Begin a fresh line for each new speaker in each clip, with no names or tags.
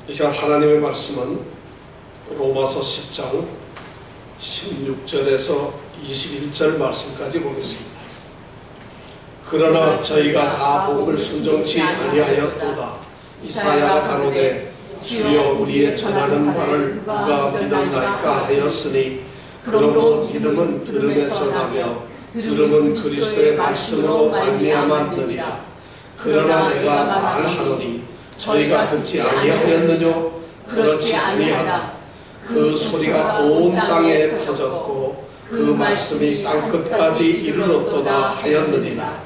이 시간 하나님의 말씀은 로마서 10장 16절에서 21절 말씀까지 보겠습니다. 그러나 저희가 다 복음을 순종치 아니하였도다. 이사야가 가로되 주여 우리의 전하는 바를 누가 믿었나이까 하였으니 그러므로 믿음은 들음에서 나며 들음은 그리스도의 말씀으로 말미암았느니라. 그러나 내가 말하노니 저희가 듣지 아니하였느뇨? 그렇지 아니하다. 그 소리가 온 땅에 퍼졌고 그 말씀이 땅끝까지 이르렀도다 하였느니라.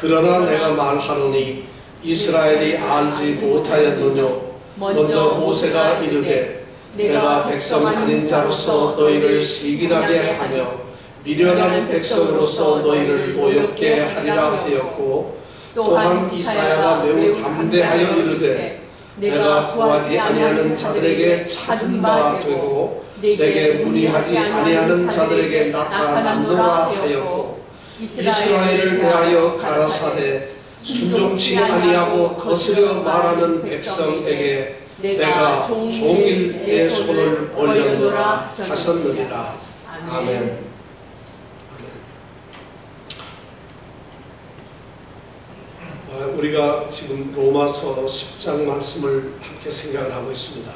그러나 내가 말하노니 이스라엘이 알지 못하였느뇨? 먼저 모세가 이르되 내가 백성 아닌 자로서 너희를 시기하게 하며 미련한 백성으로서 너희를 모욕게 하리라 하였고, 또한 이사야가 매우 담대하여 이르되 내가 구하지 아니하는 자들에게 찾은 바 되고 내게 문의하지 아니하는 자들에게 나타났노라 하였고, 이스라엘을 대하여 가라사대 순종치 아니하고 거스려 말하는 백성에게 내가 종일 내 손을 벌렸노라 하셨느니라. 아멘. 우리가 지금 로마서 10장 말씀을 함께 생각을 하고 있습니다.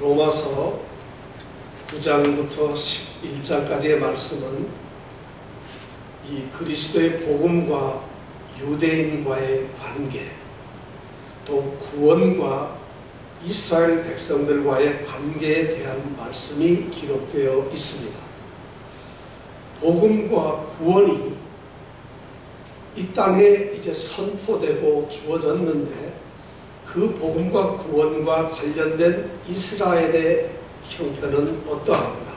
로마서 9장부터 11장까지의 말씀은 이 그리스도의 복음과 유대인과의 관계, 또 구원과 이스라엘 백성들과의 관계에 대한 말씀이 기록되어 있습니다. 복음과 구원이 이 땅에 이제 선포되고 주어졌는데, 그 복음과 구원과 관련된 이스라엘의 형편은 어떠한가?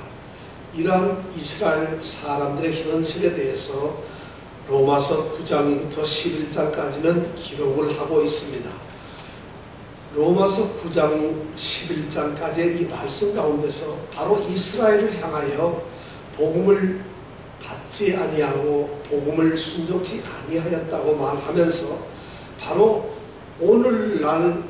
이러한 이스라엘 사람들의 현실에 대해서 로마서 9장부터 11장까지는 기록을 하고 있습니다. 로마서 9장 11장까지의 이 말씀 가운데서 바로 이스라엘을 향하여 복음을 받지 아니하고 복음을 순종치 아니하였다고 말하면서 바로 오늘날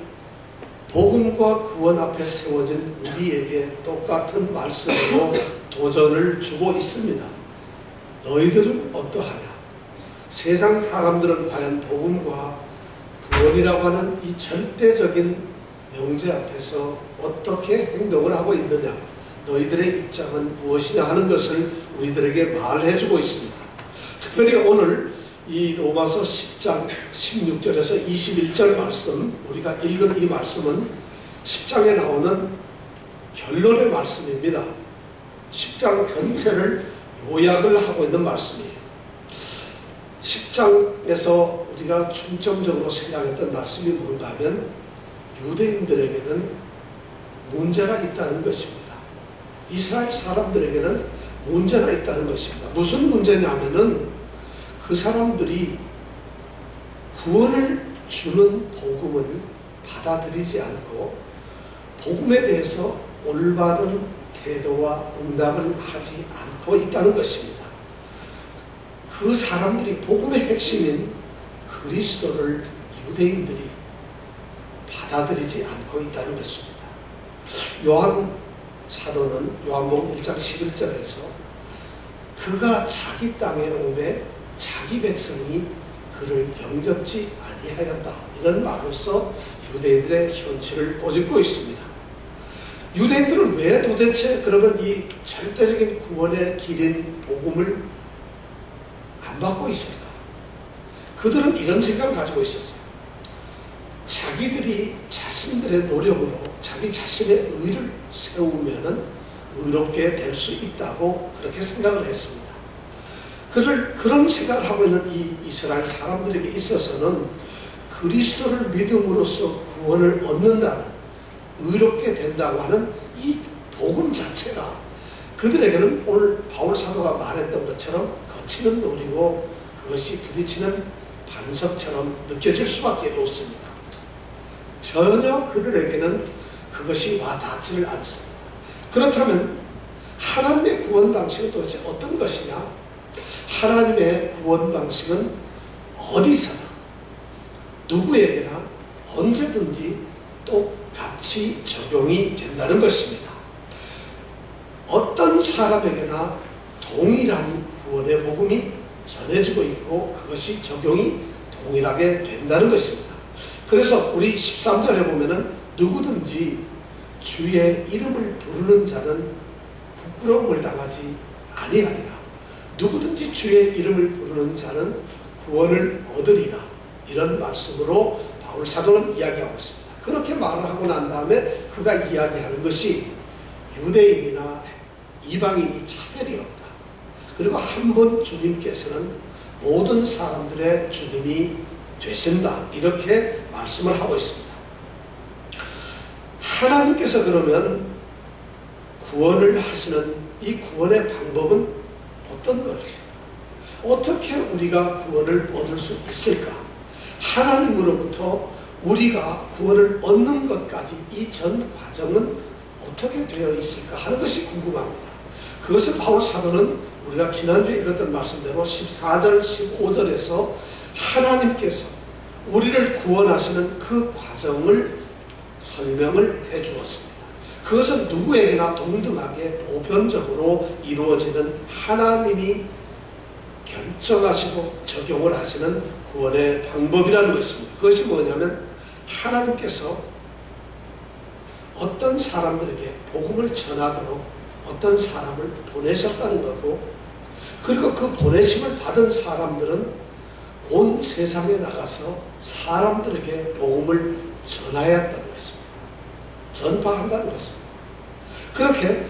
복음과 구원 앞에 세워진 우리에게 똑같은 말씀으로 도전을 주고 있습니다. 너희들은 어떠하냐? 세상 사람들은 과연 복음과 구원이라고 하는 이 절대적인 명제 앞에서 어떻게 행동을 하고 있느냐? 너희들의 입장은 무엇이냐 하는 것을 우리들에게 말해주고 있습니다. 특별히 오늘 이 로마서 10장 16절에서 21절 말씀, 우리가 읽은 이 말씀은 10장에 나오는 결론의 말씀입니다. 10장 전체를 요약을 하고 있는 말씀이에요. 10장에서 우리가 중점적으로 생각했던 말씀이 뭔가 하면 유대인들에게는 문제가 있다는 것입니다. 이스라엘 사람들에게는 문제가 있다는 것입니다. 무슨 문제냐면은 그 사람들이 구원을 주는 복음을 받아들이지 않고 복음에 대해서 올바른 태도와 응답을 하지 않고 있다는 것입니다. 그 사람들이 복음의 핵심인 그리스도를 유대인들이 받아들이지 않고 있다는 것입니다. 요한 사도는 요한복음 1장 11절에서 그가 자기 땅에 오매 자기 백성이 그를 영접지 아니하였다, 이런 말로서 유대인들의 현실을 꼬집고 있습니다. 유대인들은 왜 도대체 그러면 이 절대적인 구원의 길인 복음을 안 받고 있을까? 그들은 이런 생각을 가지고 있었어요. 자기들이 자신들의 노력으로 자기 자신의 의를 세우면 의롭게 될 수 있다고 그렇게 생각을 했습니다. 그런 생각을 하고 있는 이 이스라엘 사람들에게 있어서는 그리스도를 믿음으로써 구원을 얻는다는, 의롭게 된다고 하는 이 복음 자체가 그들에게는 오늘 바울 사도가 말했던 것처럼 거치는 돌이고 그것이 부딪히는 반석처럼 느껴질 수밖에 없습니다. 전혀 그들에게는 그것이 와닿지를 않습니다. 그렇다면 하나님의 구원 방식은 도대체 어떤 것이냐? 하나님의 구원 방식은 어디서나 누구에게나 언제든지 또 같이 적용이 된다는 것입니다. 어떤 사람에게나 동일한 구원의 복음이 전해지고 있고 그것이 적용이 동일하게 된다는 것입니다. 그래서 우리 13절에 보면은 누구든지 주의 이름을 부르는 자는 부끄러움을 당하지 아니하리라. 누구든지 주의 이름을 부르는 자는 구원을 얻으리라. 이런 말씀으로 바울 사도는 이야기하고 있습니다. 그렇게 말을 하고 난 다음에 그가 이야기하는 것이 유대인이나 이방인이 차별이 없다. 그리고 한 번 주님께서는 모든 사람들의 주님이 되신다. 이렇게 말씀을 하고 있습니다. 하나님께서 그러면 구원을 하시는 이 구원의 방법은 어떤 것일까? 어떻게 우리가 구원을 얻을 수 있을까? 하나님으로부터 우리가 구원을 얻는 것까지 이 전 과정은 어떻게 되어 있을까 하는 것이 궁금합니다. 그것을 바울 사도는 우리가 지난주에 읽었던 말씀대로 14절, 15절에서 하나님께서 우리를 구원하시는 그 과정을 설명을 해 주었습니다. 그것은 누구에게나 동등하게 보편적으로 이루어지는 하나님이 결정하시고 적용을 하시는 구원의 방법이라는 것입니다. 그것이 뭐냐면 하나님께서 어떤 사람들에게 복음을 전하도록 어떤 사람을 보내셨다는 거고, 그리고 그 보내심을 받은 사람들은 온 세상에 나가서 사람들에게 복음을 전해야 한다는 것입니다. 전파한다는 것입니다. 그렇게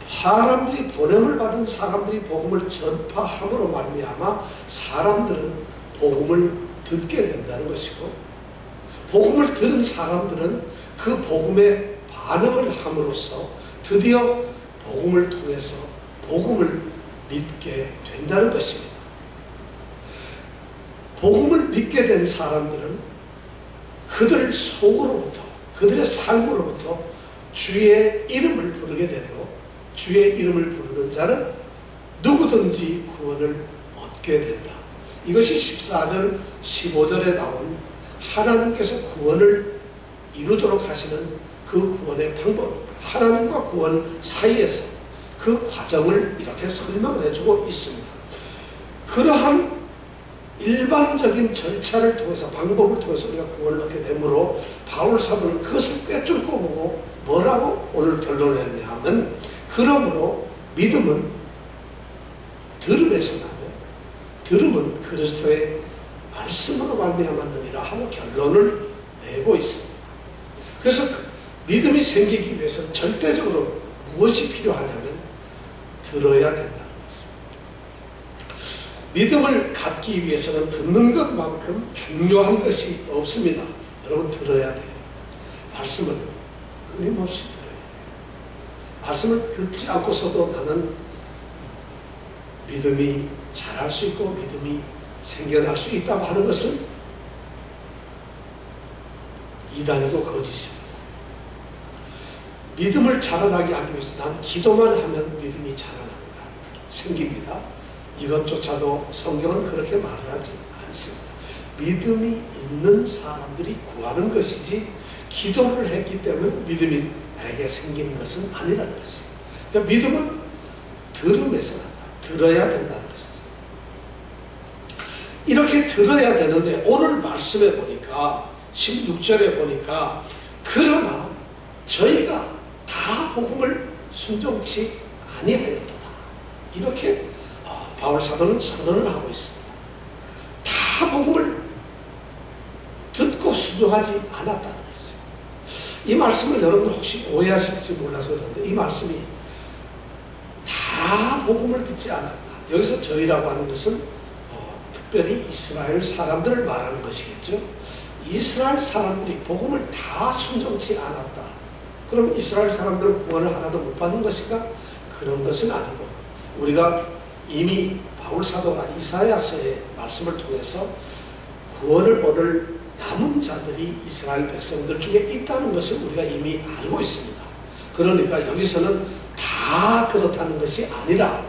사람들이 보냄을 받은 사람들이 복음을 전파함으로 말미암아 사람들은 복음을 듣게 된다는 것이고, 복음을 들은 사람들은 그 복음에 반응을 함으로써 드디어 복음을 통해서 복음을 믿게 된다는 것입니다. 복음을 믿게 된 사람들은 그들 속으로부터, 그들의 삶으로부터 주의 이름을 부르게 되고, 주의 이름을 부르는 자는 누구든지 구원을 얻게 된다. 이것이 14절, 15절에 나온 하나님께서 구원을 이루도록 하시는 그 구원의 방법, 하나님과 구원 사이에서 그 과정을 이렇게 설명을 해주고 있습니다. 그러한 일반적인 절차를 통해서, 방법을 통해서 우리가 구원을 얻게 되므로 바울 사도는 그것을 꿰뚫고 보고 뭐라고 오늘 결론을 했냐 하면, 그러므로 믿음은 들음에서 나고 들음은 그리스도의 말씀으로 말미암았느니라 하고 결론을 내고 있습니다. 그래서 믿음이 생기기 위해서는 절대적으로 무엇이 필요하냐면 들어야 된다는 것입니다. 믿음을 갖기 위해서는 듣는 것만큼 중요한 것이 없습니다. 여러분, 들어야 돼요. 말씀을 끊임없이 들어야 돼요. 말씀을 듣지 않고서도 나는 믿음이 자랄 수 있고 믿음이 생겨날 수 있다고 하는 것은 이단에도 거짓입니다. 믿음을 자라나게 하기 위해서 난 기도만 하면 믿음이 자라납니다. 생깁니다. 이것조차도 성경은 그렇게 말을 하지 않습니다. 믿음이 있는 사람들이 구하는 것이지 기도를 했기 때문에 믿음이 나에게 생기는 것은 아니라는 것이에요. 그러니까 믿음은 들음에서 난다. 들어야 된다는 것이죠. 이렇게 들어야 되는데 오늘 말씀에 보니까 16절에 보니까 그러나 저희가 다 복음을 순종치 아니하였도다. 이렇게 바울 사도는 선언을 하고 있습니다. 다 복음을 듣고 순종하지 않았다는 것이죠. 이 말씀을 여러분들 혹시 오해하실지 몰라서 그런데 이 말씀이 다 복음을 듣지 않았다. 여기서 저희라고 하는 것은 특별히 이스라엘 사람들을 말하는 것이겠죠. 이스라엘 사람들이 복음을 다 순종치 않았다. 그럼 이스라엘 사람들은 구원을 하나도 못 받는 것인가? 그런 것은 아니고, 우리가 이미 바울 사도가 이사야서의 말씀을 통해서 구원을 얻을 남은 자들이 이스라엘 백성들 중에 있다는 것을 우리가 이미 알고 있습니다. 그러니까 여기서는 다 그렇다는 것이 아니라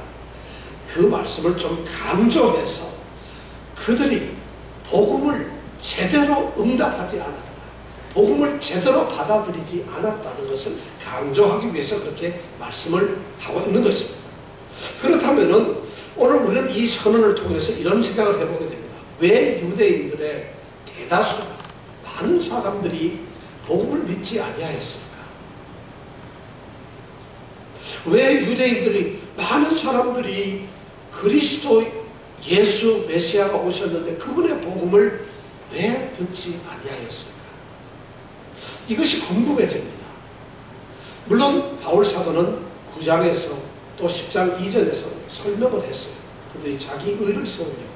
그 말씀을 좀 강조해서 그들이 복음을 제대로 응답하지 않았다. 복음을 제대로 받아들이지 않았다는 것을 강조하기 위해서 그렇게 말씀을 하고 있는 것입니다. 그렇다면은 오늘 우리는 이 선언을 통해서 이런 생각을 해보게 됩니다. 왜 유대인들의 대다수가, 많은 사람들이 복음을 믿지 아니하였을까? 왜 유대인들이, 많은 사람들이 그리스도 예수 메시아가 오셨는데 그분의 복음을 왜 듣지 아니하였을까? 이것이 궁금해집니다. 물론 바울 사도는 9장에서 또 10장 이전에서 설명을 했어요. 그들이 자기 의를 세우려고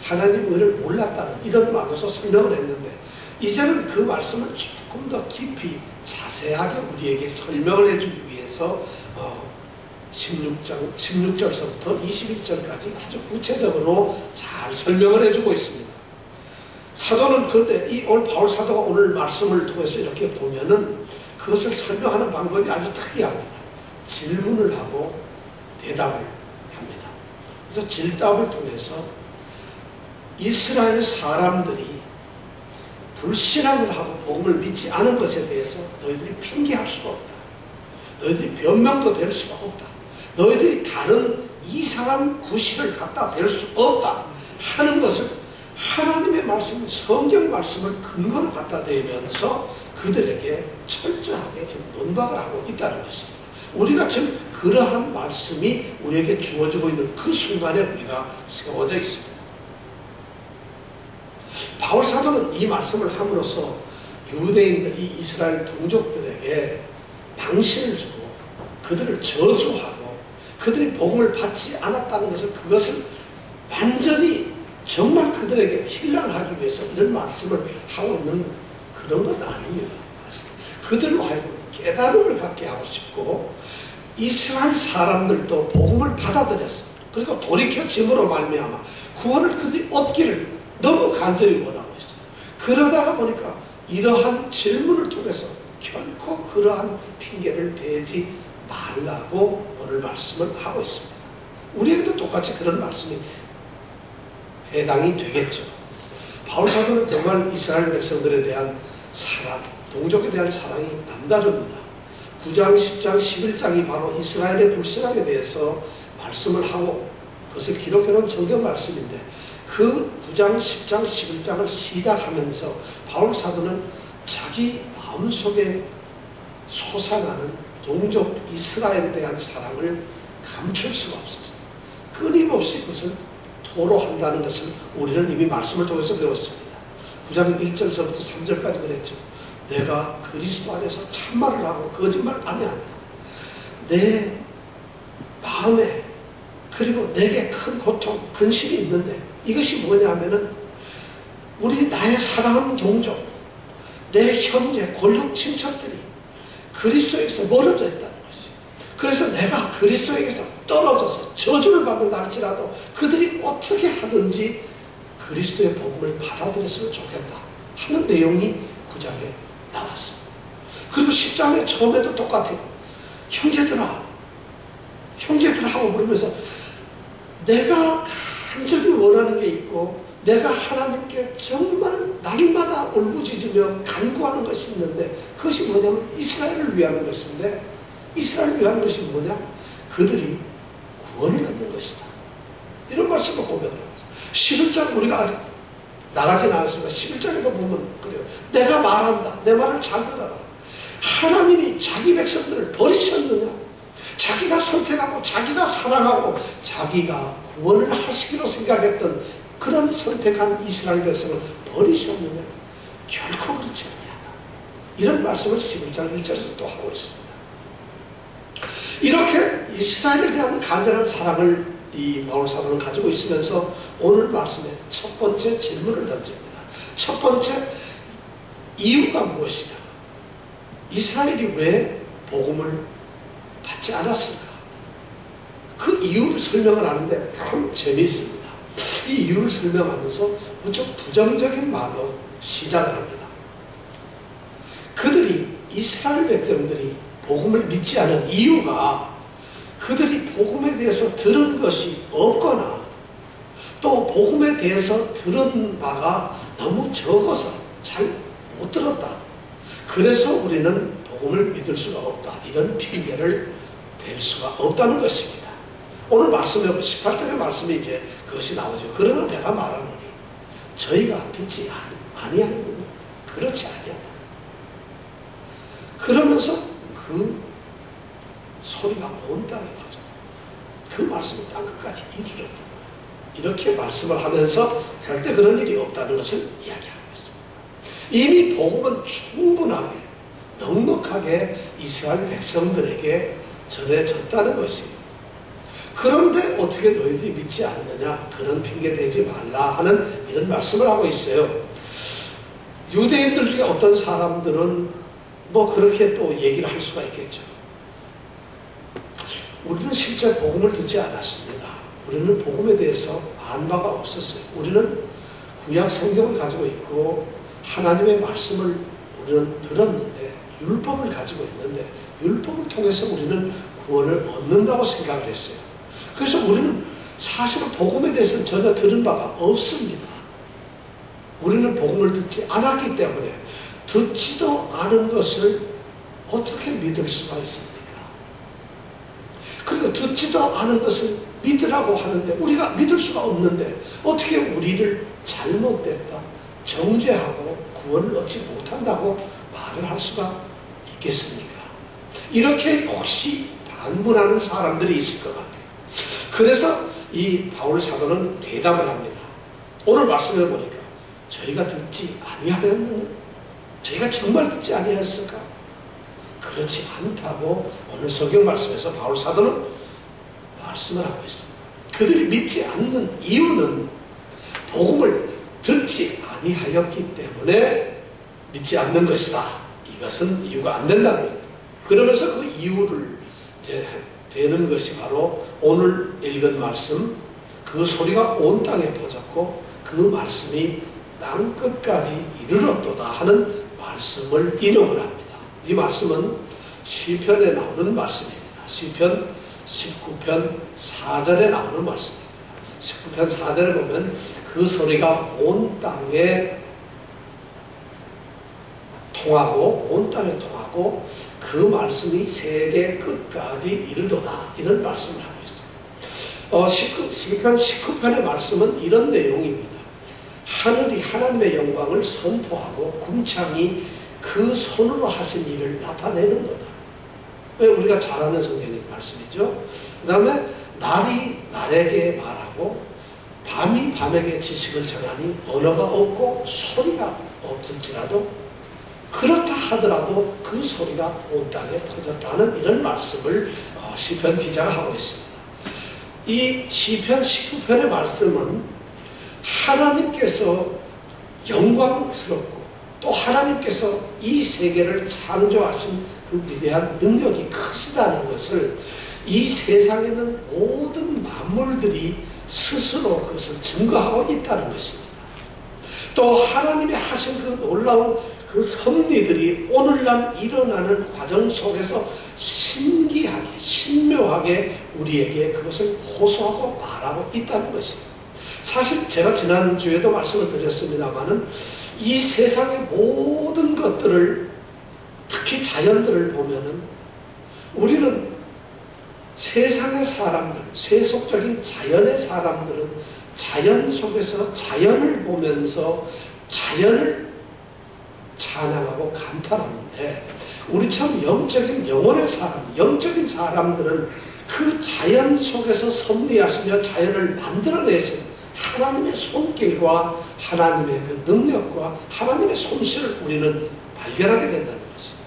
하나님 의를 몰랐다는 이런 말로서 설명을 했는데, 이제는 그 말씀을 조금 더 깊이 자세하게 우리에게 설명을 해주기 위해서 16절서부터 21절까지 아주 구체적으로 잘 설명을 해주고 있습니다. 사도는 그런데 오늘 바울 사도가 오늘 말씀을 통해서 이렇게 보면은 그것을 설명하는 방법이 아주 특이합니다. 질문을 하고 대답을 합니다. 그래서 질답을 통해서 이스라엘 사람들이 불신앙을 하고 복음을 믿지 않은 것에 대해서 너희들이 핑계할 수가 없다. 너희들이 변명도 될 수가 없다. 너희들이 다른 이상한 구실을 갖다 댈 수 없다 하는 것을 하나님의 말씀, 성경 말씀을 근거로 갖다 대면서 그들에게 철저하게 지금 논박을 하고 있다는 것입니다. 우리가 지금 그러한 말씀이 우리에게 주어지고 있는 그 순간에 우리가 세워져 있습니다. 바울 사도는 이 말씀을 함으로써 유대인들, 이 이스라엘 동족들에게 망신을 주고 그들을 저주하고 그들이 복음을 받지 않았다는 것을, 그것을 완전히 정말 그들에게 힐난하기 위해서 이런 말씀을 하고 있는 그런 건 아닙니다. 그들로 하여금 깨달음을 갖게 하고 싶고, 이스라엘 사람들도 복음을 받아들였어. 그리고 돌이켜짐으로 말미암아 구원을 그들이 얻기를 너무 간절히 원하고 있어요. 그러다가 보니까 이러한 질문을 통해서 결코 그러한 핑계를 대지 말라고 오늘 말씀을 하고 있습니다. 우리에게도 똑같이 그런 말씀이 해당이 되겠죠. 바울 사도는 정말 이스라엘 백성들에 대한 사랑, 동족에 대한 사랑이 남다릅니다. 9장, 10장, 11장이 바로 이스라엘의 불신앙에 대해서 말씀을 하고 그것을 기록해놓은 성경 말씀인데, 그 9장, 10장, 11장을 시작하면서 바울 사도는 자기 마음속에 솟아나는 동족 이스라엘에 대한 사랑을 감출 수가 없었어요. 끊임없이 그것을 토로한다는 것을 우리는 이미 말씀을 통해서 배웠습니다. 9장 1절서부터 3절까지 그랬죠. 내가 그리스도 안에서 참말을 하고 거짓말 아니한다. 내 마음에 그리고 내게 큰 고통, 근심이 있는데, 이것이 뭐냐 하면은 우리 나의 사랑하는 동족, 내 형제, 골육 친척들이 그리스도에게서 멀어져 있다는 것이. 그래서 내가 그리스도에게서 떨어져서 저주를 받는다 할지라도 그들이 어떻게 하든지 그리스도의 복음을 받아들였으면 좋겠다 하는 내용이 9장에 나왔습니다. 그리고 10장의 처음에도 똑같아요. 형제들아, 형제들아 하고 부르면서 내가 간절히 원하는 게 있고 내가 하나님께 정말 날마다 울부짖으며 간구하는 것이 있는데, 그것이 뭐냐면 이스라엘을 위하는 것인데, 이스라엘을 위하는 것이 뭐냐? 그들이 구원을 얻는 것이다. 이런 말씀을 고백을 하고 있어요. 11장 우리가 아직 나가지는 않습니다. 11장에도 보면 그래요. 내가 말한다. 내 말을 잘 들어라. 하나님이 자기 백성들을 버리셨느냐? 자기가 선택하고 자기가 사랑하고 자기가 구원을 하시기로 생각했던 그런 선택한 이스라엘 백성을 버리셨느냐? 결코 그렇지 않냐. 이런 말씀을 11장 1절에서 또 하고 있습니다. 이렇게 이스라엘에 대한 간절한 사랑을 이 바울 사도는 가지고 있으면서 오늘 말씀에 첫 번째 질문을 던집니다. 첫 번째 이유가 무엇이냐? 이스라엘이 왜 복음을 받지 않았을까? 그 이유를 설명을 하는데 참 재미있습니다. 이 이유를 설명하면서 무척 부정적인 말로 시작을 합니다. 그들이, 이스라엘 백성들이 복음을 믿지 않은 이유가 그들이 복음에 대해서 들은 것이 없거나 또 복음에 대해서 들은 바가 너무 적어서 잘 못 들었다 그래서 우리는 복음을 믿을 수가 없다. 이런 핑계를 댈 수가 없다는 것입니다. 오늘 말씀에 18절의 말씀에 이제 그것이 나오죠. 그러나 내가 말하노니 저희가 듣지 아니하느냐. 그렇지 아니하다. 그러면서 그 소리가 온 땅에 퍼져. 그 말씀이 땅 끝까지 이르렀다. 이렇게 말씀을 하면서 절대 그런 일이 없다는 것을 이야기하고 있습니다. 이미 복음은 충분하게 넉넉하게 이스라엘 백성들에게 전해졌다는 것이에요. 그런데 어떻게 너희들이 믿지 않느냐, 그런 핑계 대지 말라 하는 이런 말씀을 하고 있어요. 유대인들 중에 어떤 사람들은 뭐 그렇게 또 얘기를 할 수가 있겠죠. 우리는 실제 복음을 듣지 않았습니다. 우리는 복음에 대해서 안바가 없었어요. 우리는 구약 성경을 가지고 있고 하나님의 말씀을 우리는 들었는데, 율법을 가지고 있는데 율법을 통해서 우리는 구원을 얻는다고 생각을 했어요. 그래서 우리는 사실은 복음에 대해서는 전혀 들은 바가 없습니다. 우리는 복음을 듣지 않았기 때문에 듣지도 않은 것을 어떻게 믿을 수가 있습니까? 그리고 듣지도 않은 것을 믿으라고 하는데 우리가 믿을 수가 없는데 어떻게 우리를 잘못됐다, 정죄하고 구원을 얻지 못한다고 말을 할 수가 있겠습니까? 이렇게 혹시 반문하는 사람들이 있을 것 같아요. 그래서 이 바울 사도는 대답을 합니다. 오늘 말씀을 보니까 저희가 듣지 아니하였느냐? 저희가 정말 듣지 아니하였을까? 그렇지 않다고 오늘 성경 말씀에서 바울 사도는 말씀을 하고 있습니다. 그들이 믿지 않는 이유는 복음을 듣지 아니하였기 때문에 믿지 않는 것이다. 이것은 이유가 안 된다는 거예요. 그러면서 그 이유를 이제 되는 것이 바로 오늘 읽은 말씀, 그 소리가 온 땅에 퍼졌고 그 말씀이 땅 끝까지 이르렀도다 하는 말씀을 인용을 합니다. 이 말씀은 시편에 나오는 말씀입니다. 시편 19편 4절에 나오는 말씀입니다. 19편 4절에 보면 그 소리가 온 땅에 통하고 온 땅에 통하고 그 말씀이 세계 끝까지 이르도다, 이런 말씀을 하고 있어요. 시편 19편의 말씀은 이런 내용입니다. 하늘이 하나님의 영광을 선포하고 궁창이 그 손으로 하신 일을 나타내는도다. 우리가 잘 아는 성경의 말씀이죠. 그 다음에 날이 날에게 말하고 밤이 밤에게 지식을 전하니 언어가 없고 소리가 없을지라도 그렇다 하더라도 그 소리가 온 땅에 퍼졌다는 이런 말씀을 시편 기자가 하고 있습니다. 이 시편 19편의 말씀은 하나님께서 영광스럽고 또 하나님께서 이 세계를 창조하신 그 위대한 능력이 크시다는 것을 이 세상에 있는 모든 만물들이 스스로 그것을 증거하고 있다는 것입니다. 또 하나님이 하신 그 놀라운 그 섭리들이 오늘날 일어나는 과정 속에서 신기하게 신묘하게 우리에게 그것을 호소하고 말하고 있다는 것입니다. 사실 제가 지난주에도 말씀을 드렸습니다마는 이 세상의 모든 것들을, 특히 자연들을 보면은 우리는 세상의 사람들, 세속적인 자연의 사람들은 자연 속에서 자연을 보면서 자연을 찬양하고 감탄하는데, 우리처럼 영적인 영혼의 사람, 영적인 사람들은 그 자연 속에서 섭리하시며 자연을 만들어내신 하나님의 손길과 하나님의 그 능력과 하나님의 솜씨를 우리는 발견하게 된다는 것입니다.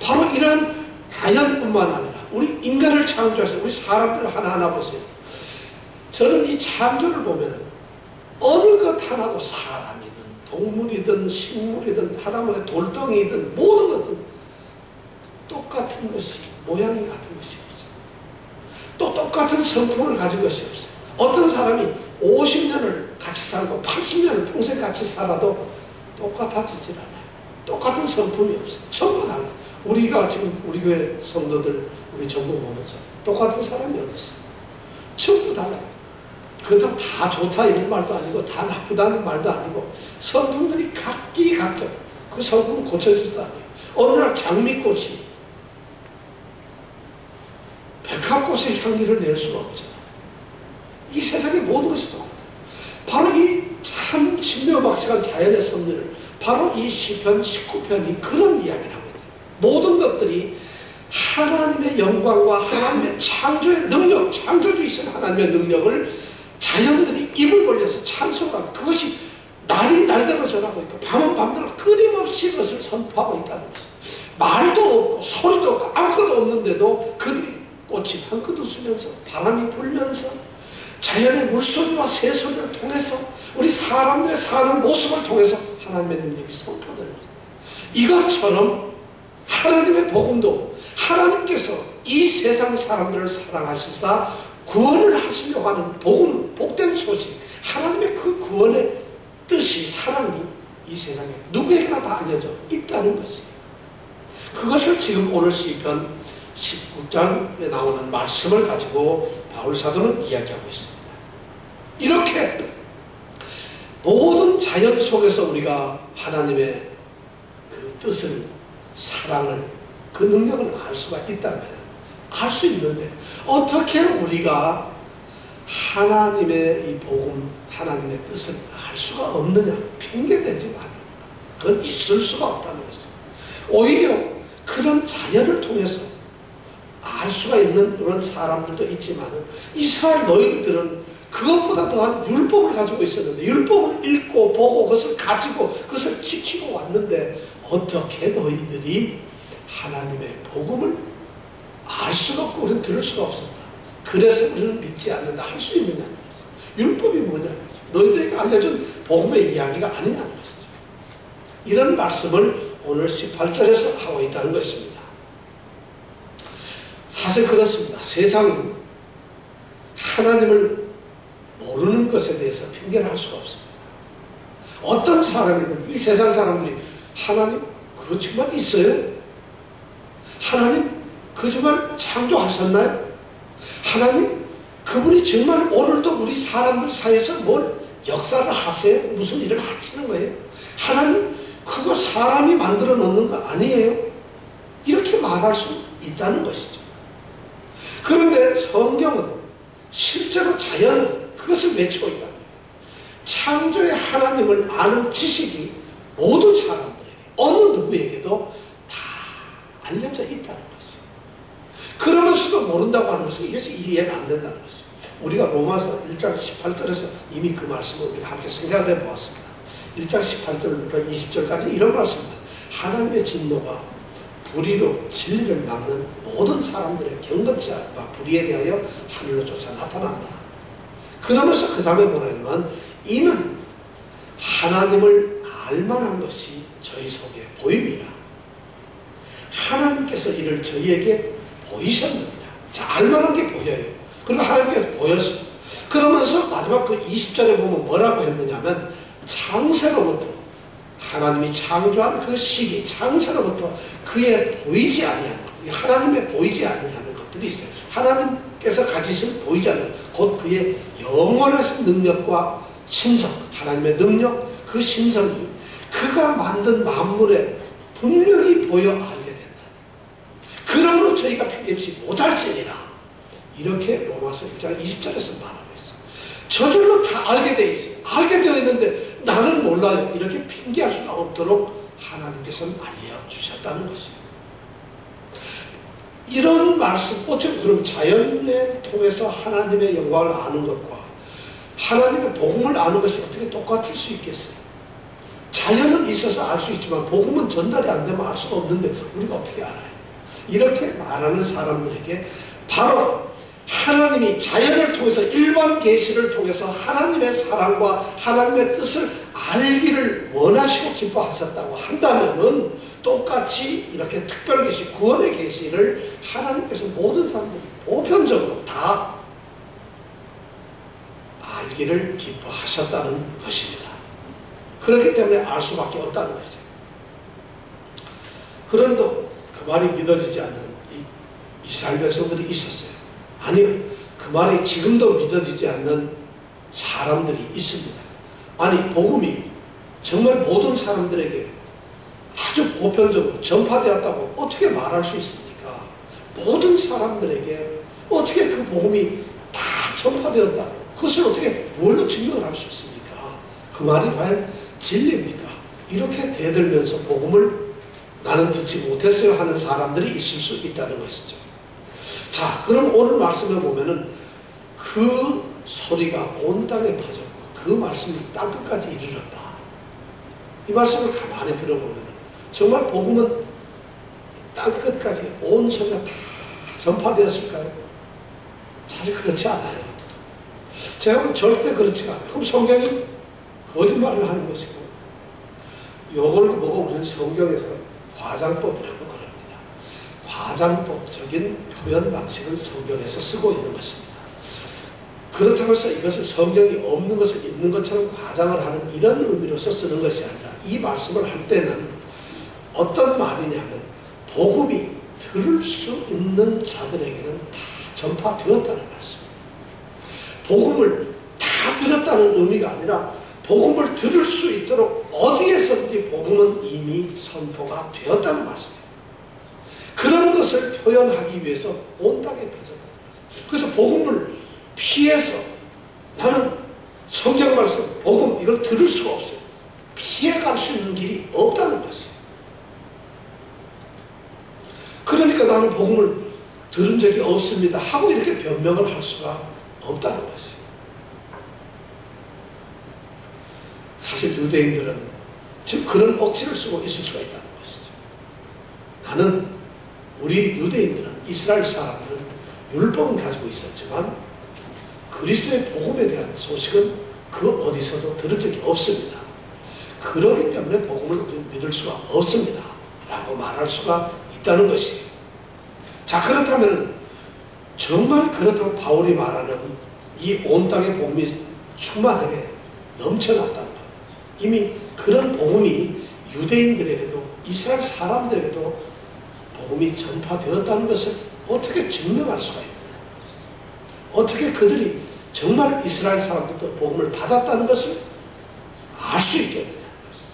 바로 이러한 자연뿐만 아니라 우리 인간을 창조하신 우리 사람들을 하나하나 보세요. 저는 이 창조를 보면 어느 것 하나도 사람이든 동물이든 식물이든 하다못해 돌덩이든 모든 것들 똑같은 것이, 모양이 같은 것이 없어요. 또 똑같은 성품을 가진 것이 없어요. 어떤 사람이 50년을 같이 살고 80년을 평생 같이 살아도 똑같아지질 않아요. 똑같은 성품이 없어요. 전부 달라요. 우리가 지금 우리 교회 성도들 우리 전부 보면서 똑같은 사람이 어디 있어요? 전부 달라요. 그렇다고 다 좋다 이런 말도 아니고 다 나쁘다는 말도 아니고 성품들이 각기각적, 그 성품은 고쳐지지도 않아요. 어느 날 장미꽃이 백합꽃의 향기를 낼 수가 없잖아요. 이 세상의 모든 것이 똑같아요. 바로 이 참 신묘박식한 자연의 섭리를 바로 이 시편 19편이 그런 이야기를 하고 있다. 모든 것들이 하나님의 영광과 하나님의 창조의 능력, 창조주이신 하나님의 능력을 자연들이 입을 벌려서 찬송하고 그것이 날이 날대로 전하고 있고 밤은 밤대로 끊임없이 그것을 선포하고 있다는 것입니다. 말도 없고 소리도 없고 아무것도 없는데도 그들이 꽃이 한껏 웃으면서 바람이 불면서 자연의 물소리와 새소리를 통해서 우리 사람들의 사는 모습을 통해서 하나님의 능력이 선포되는 것입니다. 이것처럼 하나님의 복음도 하나님께서 이 세상 사람들을 사랑하시사 구원을 하시려고 하는 복음, 복된 소식, 하나님의 그 구원의 뜻이, 사랑이 이 세상에 누구에게나 다 알려져 있다는 것이에요. 그것을 지금 오늘 시편 19장에 나오는 말씀을 가지고 바울 사도는 이야기하고 있습니다. 이렇게 모든 자연 속에서 우리가 하나님의 그 뜻을, 사랑을, 그 능력을 알 수가 있다면 알 수 있는데 어떻게 우리가 하나님의 이 복음, 하나님의 뜻을 알 수가 없느냐? 핑계대지 말아요. 그건 있을 수가 없다는 것이죠. 오히려 그런 자연을 통해서 알 수가 있는 그런 사람들도 있지만 이스라엘 너희들은 그것보다 더한 율법을 가지고 있었는데 율법을 읽고 보고 그것을 가지고 그것을 지키고 왔는데 어떻게 너희들이 하나님의 복음을 알 수가 없고 우리는 들을 수가 없었다. 그래서 우리는 믿지 않는다 할 수 있느냐는 거죠. 율법이 뭐냐는 거죠. 너희들에게 알려준 복음의 이야기가 아니냐는 것이죠. 이런 말씀을 오늘 18절에서 하고 있다는 것입니다. 사실 그렇습니다. 세상은 하나님을 모르는 것에 대해서 핑계를 할 수가 없습니다. 어떤 사람이든 이 세상 사람들이 하나님 그거 정말 있어요? 하나님 그 정말 창조하셨나요? 하나님 그분이 정말 오늘도 우리 사람들 사이에서 뭘 역사를 하세요? 무슨 일을 하시는 거예요? 하나님 그거 사람이 만들어 놓는 거 아니에요? 이렇게 말할 수 있다는 것이죠. 그런데 성경은 실제로 자연은 그것을 외치고 있다. 창조의 하나님을 아는 지식이 모든 사람들에게 어느 누구에게도 다 알려져 있다는 것이죠. 그러면서도 모른다고 하는 것은 이것이 이해가 안 된다는 것이죠. 우리가 로마서 1장 18절에서 이미 그 말씀을 우리가 함께 생각을 해보았습니다. 1장 18절부터 20절까지 이런 말씀입니다. 하나님의 진노가 불의로 진리를 막는 모든 사람들의 경건치 않과 불의에 대하여 하늘로조차 나타난다. 그러면서 그 다음에 뭐냐면 이는 하나님을 알만한 것이 저희 속에 보임이라. 하나님께서 이를 저희에게 보이셨느니라. 자, 알만한 게 보여요. 그리고 하나님께서 보였어요. 그러면서 마지막 그 20절에 보면 뭐라고 했느냐면 창세로부터 하나님이 창조한 그 시기, 창세로부터 그의 보이지 아니하는 것, 하나님의 보이지 아니하는 것들이 있어요. 하나님께서 가지신 보이지 않는 곧 그의 영원하신 능력과 신성, 하나님의 능력, 그 신성이 그가 만든 만물에 분명히 보여 알게 된다. 그러므로 저희가 핑계치 못할지니라. 이렇게 로마서 1장 20절에서 말하고 있어요. 저절로 다 알게 돼 있어요. 알게 되어 있는데 나는 몰라요. 이렇게 핑계할 수가 없도록 하나님께서는 알려주셨다는 것이에요. 이런 말씀, 어떻게 그럼 자연에 통해서 하나님의 영광을 아는 것과 하나님의 복음을 아는 것이 어떻게 똑같을 수 있겠어요? 자연은 있어서 알 수 있지만 복음은 전달이 안 되면 알 수가 없는데 우리가 어떻게 알아요? 이렇게 말하는 사람들에게 바로 하나님이 자연을 통해서 일반 계시를 통해서 하나님의 사랑과 하나님의 뜻을 알기를 원하시고 기뻐하셨다고 한다면은 똑같이 이렇게 특별 계시, 구원의 계시를 하나님께서 모든 사람들이 보편적으로 다 알기를 기뻐하셨다는 것입니다. 그렇기 때문에 알 수밖에 없다는 것이죠. 그런데 그 말이 믿어지지 않는 이스라엘 백성들이 있었어요. 아니요, 그 말이 지금도 믿어지지 않는 사람들이 있습니다. 아니, 복음이 정말 모든 사람들에게 아주 보편적으로 전파되었다고 어떻게 말할 수 있습니까? 모든 사람들에게 어떻게 그 복음이 다 전파되었다, 그것을 어떻게 뭘로 증명을 할 수 있습니까? 그 말이 과연 진리입니까? 이렇게 대들면서 복음을 나는 듣지 못했어요 하는 사람들이 있을 수 있다는 것이죠. 자, 그럼 오늘 말씀에 보면은 그 소리가 온 땅에 퍼졌고 그 말씀이 땅끝까지 이르렀다. 이 말씀을 가만히 들어보면 정말 복음은 땅끝까지 온 소리가 다 전파되었을까요? 사실 그렇지 않아요. 제가 보면 절대 그렇지가 않아요. 그럼 성경이 거짓말을 하는 것이고, 요걸 보고 우리는 성경에서 과장법이라고 그럽니다. 과장법적인 표현 방식을 성경에서 쓰고 있는 것입니다. 그렇다고 해서 이것을 성경이 없는 것을 있는 것처럼 과장을 하는 이런 의미로서 쓰는 것이 아니라, 이 말씀을 할 때는 어떤 말이냐면 복음이 들을 수 있는 자들에게는 다 전파되었다는 말씀. 복음을 다 들었다는 의미가 아니라 복음을 들을 수 있도록 어디에서든지 복음은 이미 선포가 되었다는 말씀이에요. 그런 것을 표현하기 위해서 온 땅에 퍼졌다는 말씀. 그래서 복음을 피해서 나는 성경 말씀, 복음 이걸 들을 수가 없어요. 피해갈 수 있는 길이 없다는 것이에요. 그러니까 나는 복음을 들은 적이 없습니다 하고 이렇게 변명을 할 수가 없다는 것이에요. 사실 유대인들은 즉 그런 억지를 쓰고 있을 수가 있다는 것이죠. 우리 유대인들은, 이스라엘 사람들은 율법은 가지고 있었지만 그리스도의 복음에 대한 소식은 그 어디서도 들은 적이 없습니다. 그렇기 때문에 복음을 우리는 믿을 수가 없습니다 라고 말할 수가 있다는 것이에요. 자, 그렇다면 정말 그렇다고 바울이 말하는 이 온 땅의 복음이 충만하게 넘쳐났다는 것, 이미 그런 복음이 유대인들에게도 이스라엘 사람들에게도 복음이 전파되었다는 것을 어떻게 증명할 수가 있느냐, 어떻게 그들이 정말 이스라엘 사람들도 복음을 받았다는 것을 알 수 있겠느냐는 것이죠.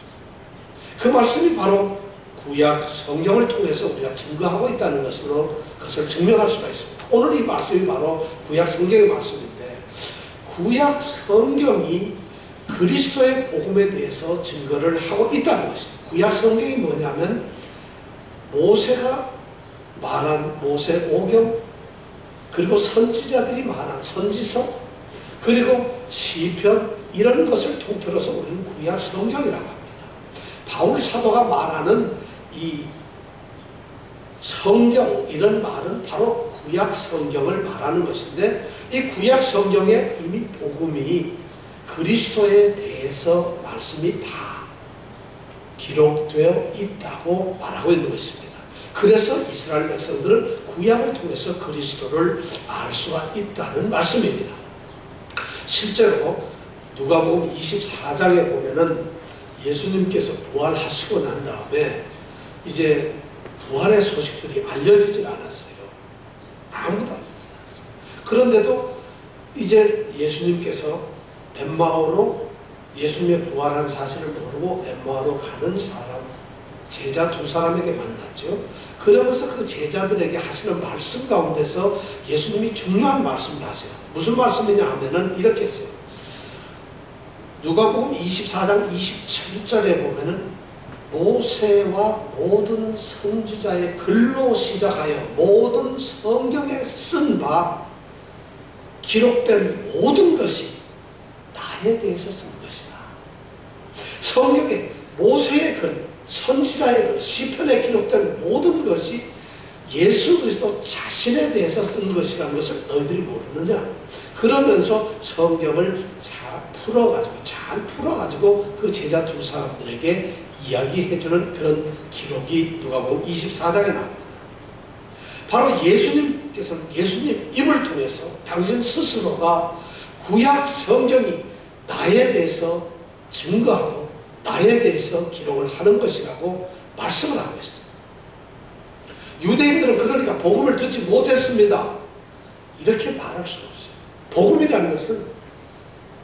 그 말씀이 바로 구약 성경을 통해서 우리가 증거하고 있다는 것으로 그것을 증명할 수가 있습니다. 오늘 이 말씀이 바로 구약 성경의 말씀인데, 구약 성경이 그리스도의 복음에 대해서 증거를 하고 있다는 것입니다. 구약 성경이 뭐냐면 모세가 말한 모세 오경, 그리고 선지자들이 말한 선지서, 그리고 시편, 이런 것을 통틀어서 우리는 구약 성경이라고 합니다. 바울 사도가 말하는 이 성경, 이런 말은 바로 구약 성경을 말하는 것인데, 이 구약 성경에 이미 복음이 그리스도에 대해서 말씀이 다 기록되어 있다고 말하고 있는 것입니다. 그래서 이스라엘 백성들은 구약을 통해서 그리스도를 알 수가 있다는 말씀입니다. 실제로 누가복음 24장에 보면은 예수님께서 부활하시고 난 다음에 이제 부활의 소식들이 알려지질 않았어요. 아무도 알려지지 않았어요. 그런데도 이제 예수님께서 엠마오로 예수님의 부활한 사실을 모르고 엠마오로 가는 사람, 제자 두 사람에게 만났죠. 그러면서 그 제자들에게 하시는 말씀 가운데서 예수님이 중요한 말씀을 하세요. 무슨 말씀이냐 하면은 이렇게 했어요. 누가복음 24장 27절에 보면은 모세와 모든 선지자의 글로 시작하여 모든 성경에 쓴 바 기록된 모든 것이 나에 대해서 쓴 것이다. 성경에 모세의 글, 선지자의 글, 시편에 기록된 모든 것이 예수 그리스도 자신에 대해서 쓴 것이라는 것을 너희들이 모르느냐. 그러면서 성경을 잘 풀어가지고 그 제자 두 사람들에게 이야기해주는 그런 기록이 누가복음 24장에 나옵니다. 바로 예수님께서는 예수님 입을 통해서 당신 스스로가 구약 성경이 나에 대해서 증거하고 나에 대해서 기록을 하는 것이라고 말씀을 하고 있어요. 유대인들은 그러니까 복음을 듣지 못했습니다 이렇게 말할 수가 없어요. 복음이라는 것은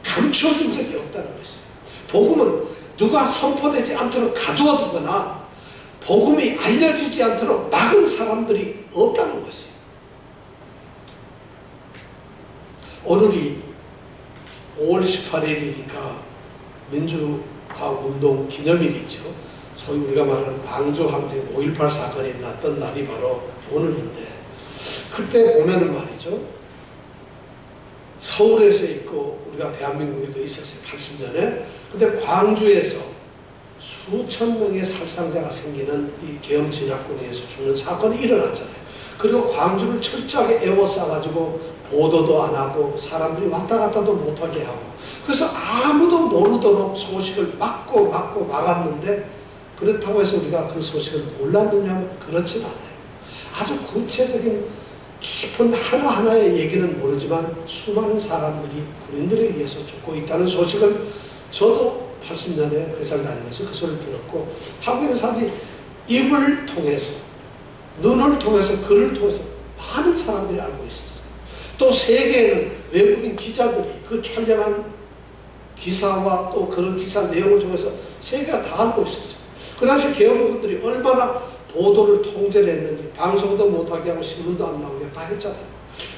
감추어진 적이 없다는 것이에요. 복음은 누가 선포되지 않도록 가두어두거나 복음이 알려지지 않도록 막은 사람들이 없다는 것이에요. 오늘이 5월 18일이니까 민주화 운동 기념일이죠. 소위 우리가 말하는 광주 항쟁 5.18 사건이 났던 날이 바로 오늘인데, 그때 보면은 말이죠, 서울에서 있고 우리가 대한민국에도 있었어요. 80년에. 근데 광주에서 수천 명의 살상자가 생기는 이 계엄 진압군에 의해서 죽는 사건이 일어났잖아요. 그리고 광주를 철저하게 에워싸가지고 보도도 안 하고 사람들이 왔다 갔다도 못하게 하고, 그래서 아무도 모르도록 소식을 막았는데, 그렇다고 해서 우리가 그 소식을 몰랐느냐면 그렇진 않아요. 아주 구체적인 깊은 하나하나의 얘기는 모르지만 수많은 사람들이 군인들에 의해서 죽고 있다는 소식을 저도 80년에 회사를 다니면서 그 소리를 들었고, 한국의 사람들이 입을 통해서, 눈을 통해서, 글을 통해서 많은 사람들이 알고 있었어요. 또 세계에는 외국인 기자들이 그 촬영한 기사와 또 그런 기사 내용을 통해서 세계가 다 알고 있었어요. 그 당시 계엄군들이 얼마나 보도를 통제를 했는지, 방송도 못하게 하고 신문도 안 나오게 다 했잖아요.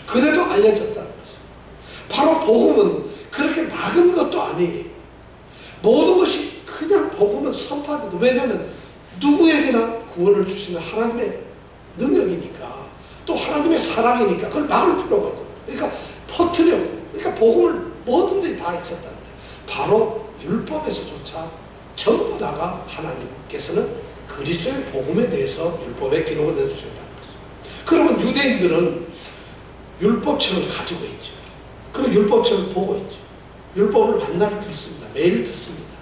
그래도 알려졌다는 거죠. 바로 복음은 그렇게 막은 것도 아니에요. 모든 것이 그냥 복음은 선포하듯, 왜냐하면 누구에게나 구원을 주시는 하나님의 능력이니까, 또 하나님의 사랑이니까 그걸 막을 필요가 없거든요. 그러니까 퍼뜨려고, 그러니까 복음을 뭐든지 다 있었다는 거예요. 바로 율법에서조차 전부 다가 하나님께서는 그리스도의 복음에 대해서 율법에 기록을 내주셨다는 거죠. 그러면 유대인들은 율법책을 가지고 있죠. 그리고 율법책을 보고 있죠. 율법을 만날 듣습니다. 매일 듣습니다.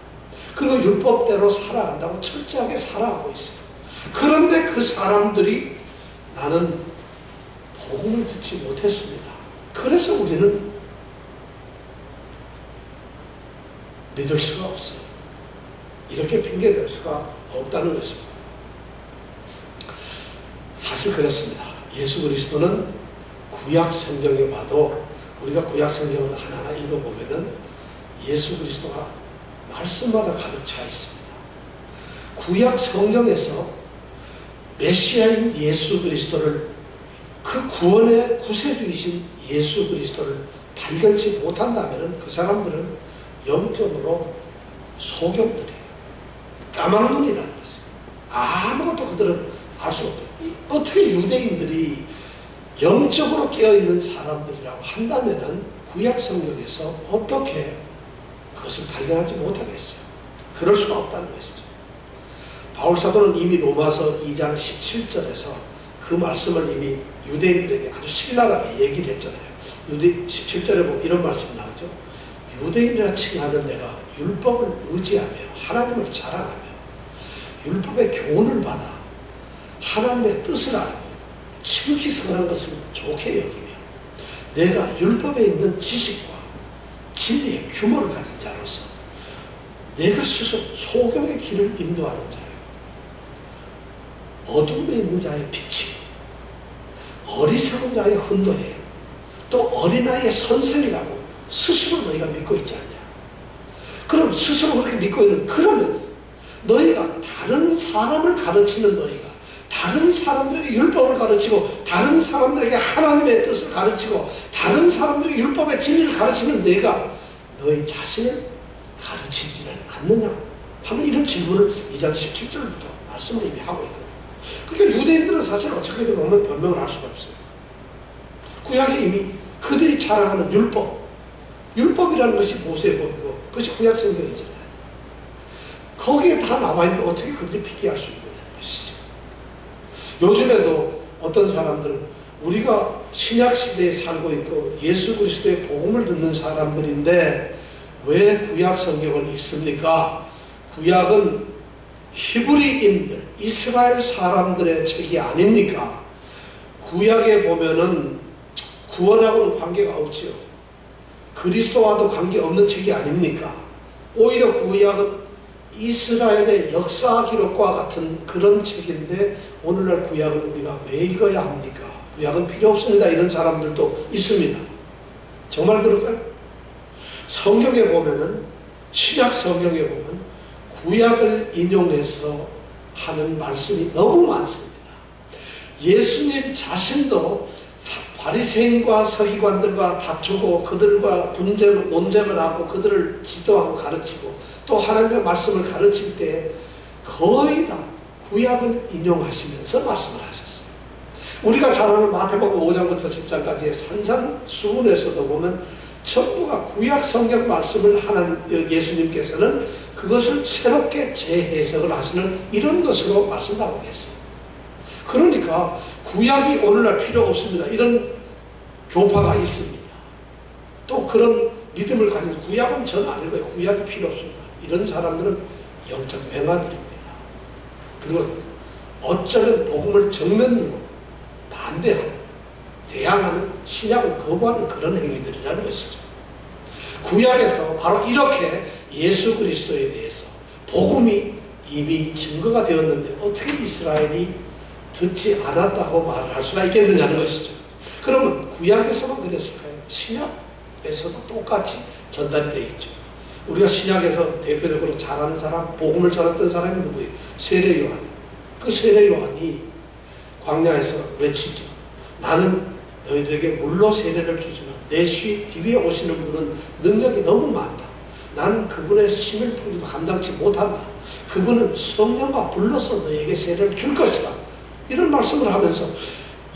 그리고 율법대로 살아간다고 철저하게 살아가고 있어요. 그런데 그 사람들이 나는 복음을 듣지 못했습니다. 그래서 우리는 믿을 수가 없어요. 이렇게 핑계댈 수가 없다는 것입니다. 사실 그렇습니다. 예수 그리스도는 구약 성경에 봐도, 우리가 구약 성경을 하나하나 읽어보면은 예수 그리스도가 말씀마다 가득 차 있습니다. 구약 성경에서 메시아인 예수 그리스도를, 그 구원의 구세주이신 예수 그리스도를 발견치 못한다면 그 사람들은 영적으로 소경들이에요. 까막눈이라는 거죠. 아무것도 그들은 알 수 없다. 어떻게 유대인들이 영적으로 깨어있는 사람들이라고 한다면은 구약 성경에서 어떻게 그것을 발견하지 못하겠어요? 그럴 수가 없다는 것이죠. 바울 사도는 이미 로마서 2장 17절에서 그 말씀을 이미 유대인들에게 아주 신랄하게 얘기를 했잖아요. 17절에 보면 이런 말씀이 나오죠. 유대인이라 칭하는 내가 율법을 의지하며 하나님을 자랑하며 율법의 교훈을 받아 하나님의 뜻을 알고 지극히 선한 것을 좋게 여기며 내가 율법에 있는 지식과 진리의 규모를 가진 자로서 내가 스스로 소경의 길을 인도하는 자요, 어둠에 있는 자의 빛이 어리석은 자의 흔도에 또 어린아이의 선생이라고 스스로 너희가 믿고 있지 않냐. 그럼 스스로 그렇게 믿고 있는, 그러면 너희가 다른 사람을 가르치는, 너희가 다른 사람들에게 율법을 가르치고 다른 사람들에게 하나님의 뜻을 가르치고 다른 사람들에게 율법의 진리를 가르치는 내가 너희 자신을 가르치지는 않느냐 하는 이런 질문을 2장 17절부터 말씀을 이미 하고 있거든요. 그러니까 유대인들은 사실 어떻게든 보면 변명을 할 수가 없어요. 구약에 이미 그들이 자랑하는 율법이라는 것이 모세법이고 그것이 구약 성경이잖아요. 거기에 다 나와 있는데 어떻게 그들이 피기할 수 있느냐는 것이죠. 요즘에도 어떤 사람들은 우리가 신약 시대에 살고 있고 예수 그리스도의 복음을 듣는 사람들인데 왜 구약 성경을 읽습니까? 구약은 히브리인들, 이스라엘 사람들의 책이 아닙니까? 구약에 보면은 구원하고는 관계가 없지요. 그리스도와도 관계없는 책이 아닙니까? 오히려 구약은 이스라엘의 역사 기록과 같은 그런 책인데 오늘날 구약을 우리가 왜 읽어야 합니까? 구약은 필요 없습니다. 이런 사람들도 있습니다. 정말 그럴까요? 성경에 보면은, 신약 성경에 보면 구약을 인용해서 하는 말씀이 너무 많습니다. 예수님 자신도 바리새인과 서기관들과 다투고 그들과 논쟁을 하고 그들을 지도하고 가르치고 또 하나님의 말씀을 가르칠 때 거의 다 구약을 인용하시면서 말씀을 하셨어요. 우리가 잘 아는 마태복음 5장부터 10장까지의 산상수훈에서도 보면 전부가 구약 성경 말씀을 하는 예수님께서는 그것을 새롭게 재해석을 하시는 이런 것으로 말씀하고 계세요. 그러니까 구약이 오늘날 필요 없습니다. 이런 교파가 있습니다. 또 그런 믿음을 가진 구약은 전 안 읽어요. 구약이 필요 없습니다. 이런 사람들은 영적 맹아들입니다. 그리고 어쩌면 복음을 정면으로 반대하는, 대항하는, 신약을 거부하는 그런 행위들이라는 것이죠. 구약에서 바로 이렇게 예수 그리스도에 대해서 복음이 이미 증거가 되었는데 어떻게 이스라엘이 듣지 않았다고 말을 할 수가 있겠느냐는 것이죠. 그러면 구약에서만 그랬을까요? 신약에서도 똑같이 전달이 되어 있죠. 우리가 신약에서 대표적으로 잘하는 사람, 복음을 전했던 사람이 누구예요? 세례 요한. 그 세례 요한이 광야에서 외치죠. 나는 너희들에게 물로 세례를 주지만 내 뒤에 오시는 분은 능력이 너무 많다. 나는 그분의 힘을 품기도 감당치 못한다. 그분은 성령과 불로서 너에게 세례를 줄 것이다. 이런 말씀을 하면서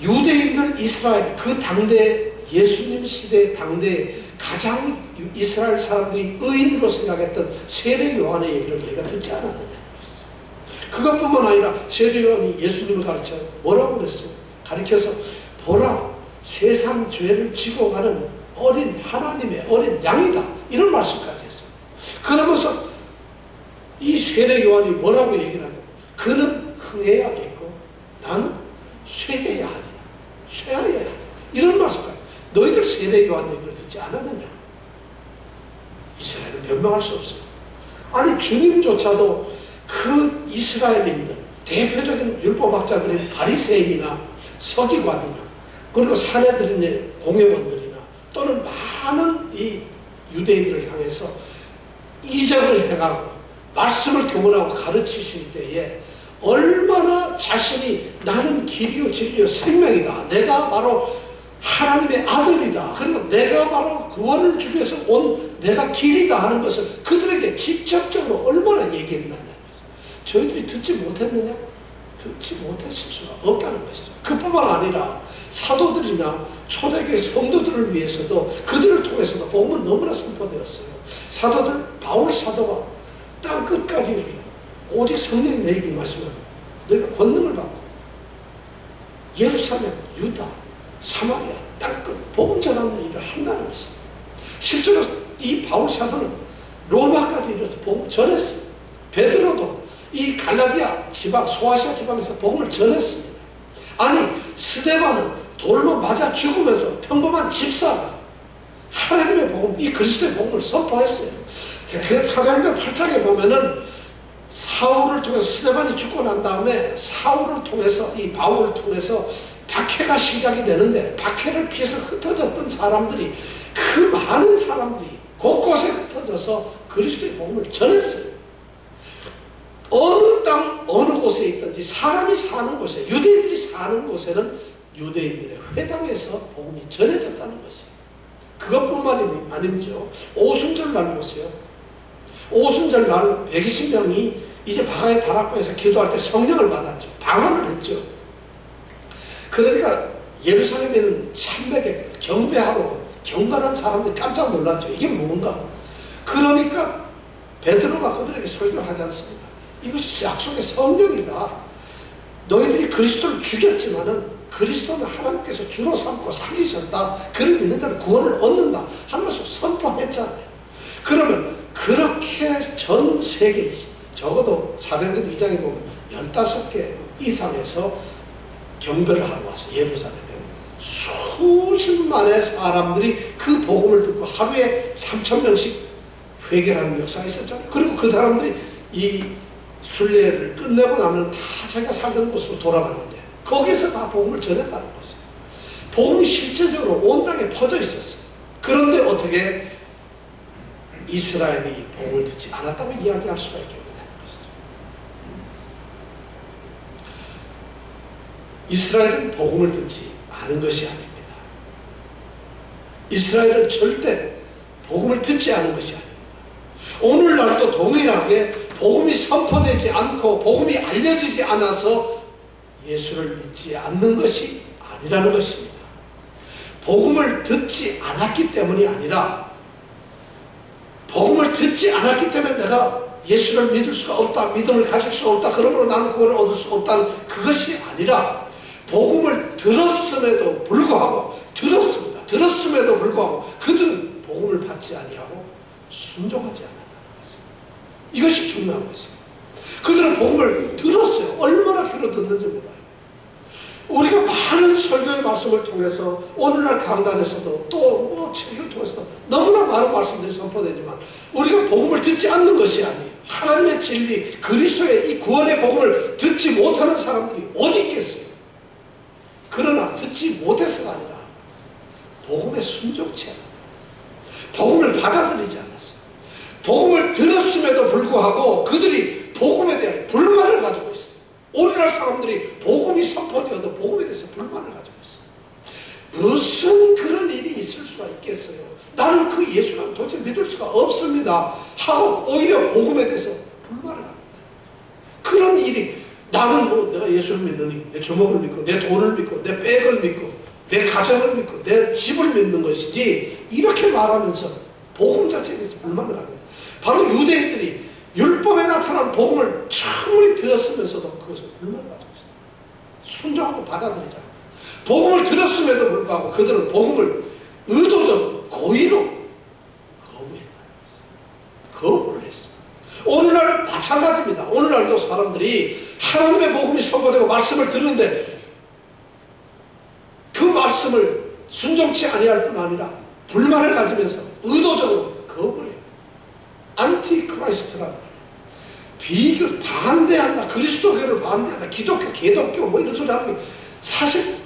유대인들 이스라엘 그 당대 예수님 시대 당대에 가장 이스라엘 사람들이 의인으로 생각했던 세례 요한의 얘기를 얘가 듣지 않았느냐는 것이죠. 그것뿐만 아니라 세례 요한이 예수님을 가르쳐 뭐라고 그랬어요? 가르쳐서 보라 세상 죄를 지고 가는 어린 하나님의 어린 양이다. 이런 말씀까지 했어요. 그러면서 이 세례 요한이 뭐라고 얘기를 하냐? 그는 흥해야겠고 나는 쇠해야 하리라. 쇠하여야 하리라. 이런 말씀까지. 너희들 세례 요한 얘기를 듣지 않았느냐? 이스라엘은 변명할 수 없어요. 아니 주님조차도 그 이스라엘인들 대표적인 율법학자들인 바리새인이나 서기관이나 그리고 사내들인의 공회원들이나 또는 많은 이 유대인들을 향해서 이적을 행하고 말씀을 교훈하고 가르치실 때에 얼마나 자신이 나는 길이요 진리요 생명이다. 내가 바로 하나님의 아들이다. 그리고 내가 바로 구원을 주기 위해서 온 내가 길이다 하는 것을 그들에게 직접적으로 얼마나 얘기했느냐. 저희들이 듣지 못했느냐? 듣지 못했을 수가 없다는 것이죠. 그뿐만 아니라 사도들이나 초대교회 성도들을 위해서도 그들을 통해서도 복음은 너무나 선포되었어요. 사도들 바울 사도가 땅 끝까지 이르러 오직 성령이 너에게 말씀하면 너희가 권능을 받고 예루살렘, 유다, 사마리아, 땅끝 복음 전하는 일을 한다는 것입니다. 실제로 이 바울 사도는 로마까지 이르러서 복음 전했어요. 베드로도 이 갈라디아 지방, 소아시아 지방에서 복음을 전했습니다. 아니 스데반은 돌로 맞아 죽으면서 평범한 집사가 하나님의 복음, 이 그리스도의 복음을 선포했어요. 사도행전 8장에 보면은 사울을 통해서 스데반이 죽고 난 다음에 사울을 통해서 이 바울을 통해서 박해가 시작이 되는데 박해를 피해서 흩어졌던 사람들이 그 많은 사람들이 곳곳에 흩어져서 그리스도의 복음을 전했어요. 어느 땅 어느 곳에 있든지 사람이 사는 곳에 유대인들이 사는 곳에는 유대인들의 회당에서 복음이 전해졌다는 것이에요. 그것뿐만이 아니죠. 오순절 날 보세요. 오순절 날 120명이 이제 바가의 다락방에서 기도할 때 성령을 받았죠. 방언을 했죠. 그러니까 예루살렘에는 참배객 경배하러 경건한 사람들이 깜짝 놀랐죠. 이게 뭔가? 그러니까 베드로가 그들에게 설교하지 않습니다. 이것이 약속의 성령이다. 너희들이 그리스도를 죽였지만은 그리스도는 하나님께서 주로 삼고 살리셨다. 그를 믿는 자는 구원을 얻는다 하는 것을 선포했잖아요. 그러면 그렇게 전 세계 적어도 사도행전 2장에 보면 15개 이상에서 경배를 하러 와서 예루살렘에 수십만의 사람들이 그 복음을 듣고 하루에 3,000명씩 회개하는 역사가 있었잖아요. 그리고 그 사람들이 이 순례를 끝내고 나면 다 자기가 살던 곳으로 돌아가는데 거기서 다 복음을 전했다는 거죠. 복음이 실제적으로 온 땅에 퍼져 있었어요. 그런데 어떻게 이스라엘이 복음을 듣지 않았다고 이야기할 수가 있겠느냐는 것이죠. 이스라엘은 복음을 듣지 않은 것이 아닙니다. 이스라엘은 절대 복음을 듣지 않은 것이 아닙니다. 오늘날도 동일하게 복음이 선포되지 않고 복음이 알려지지 않아서 예수를 믿지 않는 것이 아니라는 것입니다. 복음을 듣지 않았기 때문이 아니라 복음을 듣지 않았기 때문에 내가 예수를 믿을 수가 없다, 믿음을 가질 수 없다, 그러므로 나는 구원을 얻을 수 없다는 그것이 아니라 복음을 들었음에도 불구하고 들었음에도 불구하고 그들은 복음을 받지 아니하고 순종하지 않았다는 것입니다. 이것이 중요한 것입니다. 그들은 복음을 들었어요. 얼마나 귀로 듣는지 몰라요. 우리가 많은 설교의 말씀을 통해서 오늘날 강단에서도 또 책을 통해서도 너무나 많은 말씀들이 선포되지만 우리가 복음을 듣지 않는 것이 아니에요. 하나님의 진리, 그리스도의 이 구원의 복음을 듣지 못하는 사람들이 어디 있겠어요? 그러나 듣지 못해서가 아니라 복음에 순종치 않았다. 복음을 받아들이지 않았어요. 복음을 들었음에도 불구하고 그들이 복음에 대한 불만을 가지고 있어요. 오늘날 사람들이 복음이 선포되어도 복음에 대해서 불만을 가지고 있어요. 무슨 그런 일이 있을 수가 있겠어요? 나는 그 예수를 도저히 믿을 수가 없습니다 하고 오히려 복음에 대해서 불만을 합니다. 그런 일이 나는 뭐 내가 예수를 믿느니 내 주먹을 믿고 내 돈을 믿고 내 백을 믿고 내 가정을 믿고 내 집을 믿는 것이지 이렇게 말하면서 복음 자체에 대해서 불만을 합니다. 바로 유대인들이 율법에 나타난 복음을 충분히 들었으면서도 그것을 불만을 가지고 있습니다. 순종하고 받아들이지 않습니다. 복음을 들었음에도 불구하고 그들은 복음을 의도적으로 고의로 거부를 했습니다. 오늘날 마찬가지입니다. 오늘날도 사람들이 하나님의 복음이 선포되고 말씀을 듣는데 그 말씀을 순종치 아니할 뿐 아니라 불만을 가지면서 의도적으로 거부를 해요. 안티크라이스트라는 비교, 반대한다, 그리스도교를 반대한다, 기독교, 개독교 뭐 이런 소리 하는 게 사실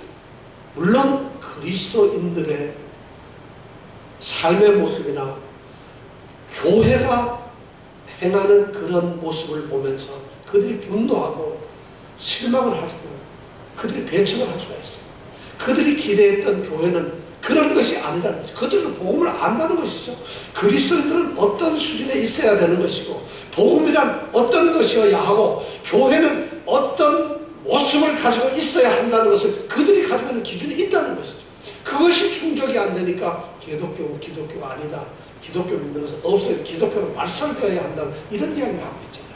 물론 그리스도인들의 삶의 모습이나 교회가 행하는 그런 모습을 보면서 그들이 분노하고 실망을 할 수도 그들이 배척을 할 수가 있어요. 그들이 기대했던 교회는 그런 것이 아니라는 것이죠. 그들은 복음을 안다는 것이죠. 그리스도인들은 어떤 수준에 있어야 되는 것이고 복음이란 어떤 것이어야 하고 교회는 어떤 모습을 가지고 있어야 한다는 것을 그들이 가지고 있는 기준이 있다는 것이죠. 그것이 충족이 안 되니까 기독교가 아니다. 기독교 믿는 것은 없어요. 기독교는 말살되어야 한다는 이런 이야기를 하고 있잖아요.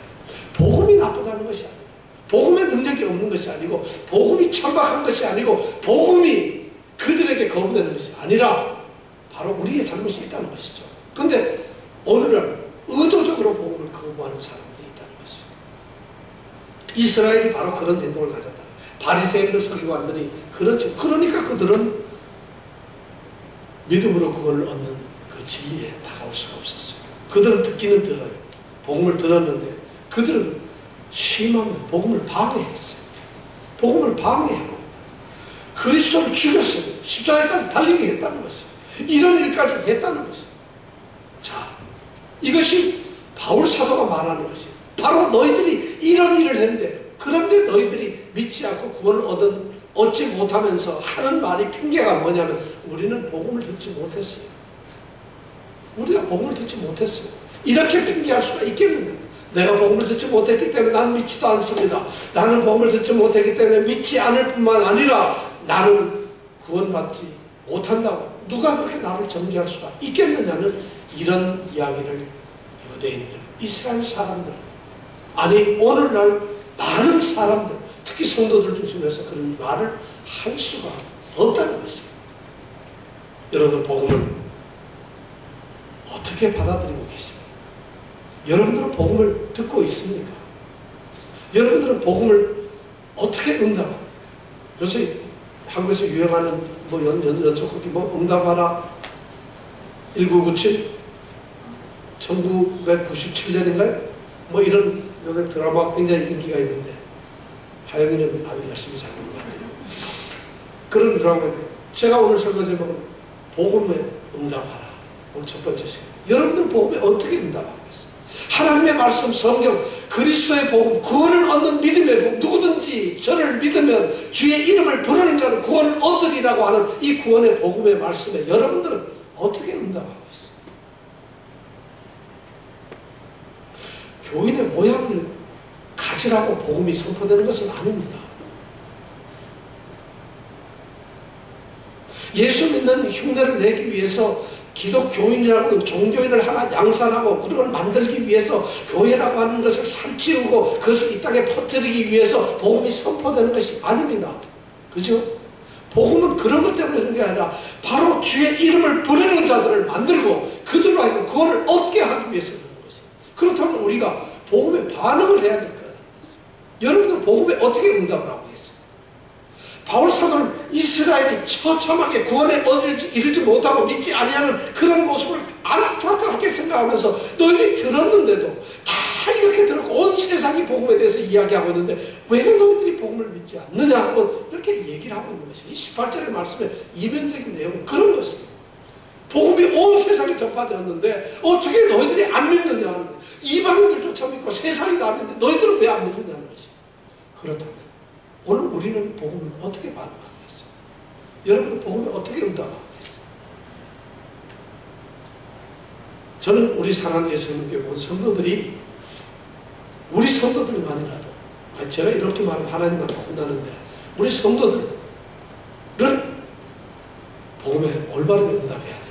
복음이 나쁘다는 것이 아니에요. 복음의 능력이 없는 것이 아니고 복음이 천박한 것이 아니고 복음이 그들에게 거부되는 것이 아니라 바로 우리의 잘못이 있다는 것이죠. 그런데 오늘날 의도적으로 복음을 거부하는 사람들이 있다는 것이죠. 이스라엘이 바로 그런 행동을 가졌다. 바리새인들 서기관들이 그렇죠. 그러니까 그들은 믿음으로 구원을 얻는 그 진리에 다가올 수가 없었어요. 그들은 듣기는 들어요. 복음을 들었는데 그들은 심하면 복음을 방해했어요. 복음을 방해합니다. 그리스도를 죽였어요. 십자가까지 달리게 했다는 것이죠. 이런 일까지 했다는 것이죠. 자, 이것이 바울 사도가 말하는 것이에요. 바로 너희들이 이런 일을 했는데 그런데 너희들이 믿지 않고 구원을 얻지 못하면서 하는 말이 핑계가 뭐냐면 우리는 복음을 듣지 못했어요. 우리가 복음을 듣지 못했어요. 이렇게 핑계할 수가 있겠느냐. 내가 복음을 듣지 못했기 때문에 나는 믿지도 않습니다. 나는 복음을 듣지 못했기 때문에 믿지 않을 뿐만 아니라 나는 구원받지 못한다고 누가 그렇게 나를 정죄할 수가 있겠느냐는 이런 이야기를 유대인들, 이스라엘 사람들 아니 오늘날 많은 사람들 특히 성도들 중에서 그런 말을 할 수가 없다는 것이에요. 여러분 복음을 어떻게 받아들이고 계십니까? 여러분들은 복음을 듣고 있습니까? 여러분들은 복음을 어떻게 응답합니까? 요새 한국에서 유행하는 뭐 연속극기 뭐 응답하라 1997 1997년인가요? 뭐 이런 요새 드라마 굉장히 인기가 있는데 하영이는 아주 열심히 잘 보는 것 같아요. 그런 드라마인데 제가 오늘 설교 제목은 복음에 응답하라. 오늘 첫 번째 시간. 여러분들 복음에 어떻게 응답하고 있어요? 하나님의 말씀 성경 그리스도의 복음, 구원을 얻는 믿음의 복음, 누구든지 저를 믿으면 주의 이름을 부르는 자는 구원을 얻으리라고 하는 이 구원의 복음의 말씀에 여러분들은 어떻게 응답하고 있어요? 교인의 모양을 가지라고 복음이 선포되는 것은 아닙니다. 예수 믿는 흉내를 내기 위해서 기독교인이라고 종교인을 하나 양산하고 그걸 만들기 위해서 교회라고 하는 것을 산치우고 그것을 이 땅에 퍼뜨리기 위해서 복음이 선포되는 것이 아닙니다. 그죠? 복음은 그런 것 때문에 그런 게 아니라 바로 주의 이름을 부르는 자들을 만들고 그들로 하여금 구원을 얻게 하기 위해서 그런 것이에요. 그렇다면 우리가 복음에 반응을 해야 될 거예요. 여러분들 복음에 어떻게 응답을 하고 계세요? 바울 사도는 이스라엘이 처참하게 구원에 이르지 못하고 믿지 아니하는 그런 모습을 안타깝게 생각하면서 너희들이 들었는데도 다 이렇게 들었고 온 세상이 복음에 대해서 이야기하고 있는데 왜 너희들이 복음을 믿지 않느냐 하고 이렇게 얘기를 하고 있는 것이에요. 이 18절의 말씀에 이면적인 내용은 그런 것이에요. 복음이 온 세상에 전파되었는데 어떻게 너희들이 안 믿느냐 하는 거예요. 이방인들조차 믿고 세상이 다 믿는데 너희들은 왜 안 믿느냐는 것이에요. 그렇다면 오늘 우리는 복음을 어떻게 반응하겠어요? 여러분은 복음에 어떻게 응답하겠어요? 저는 우리 사랑하는 예수님께 온 성도들이 우리 성도들만이라도 제가 이렇게 말하면 하나님만 혼나는데 우리 성도들은 복음에 올바르게 응답해야 됩니다.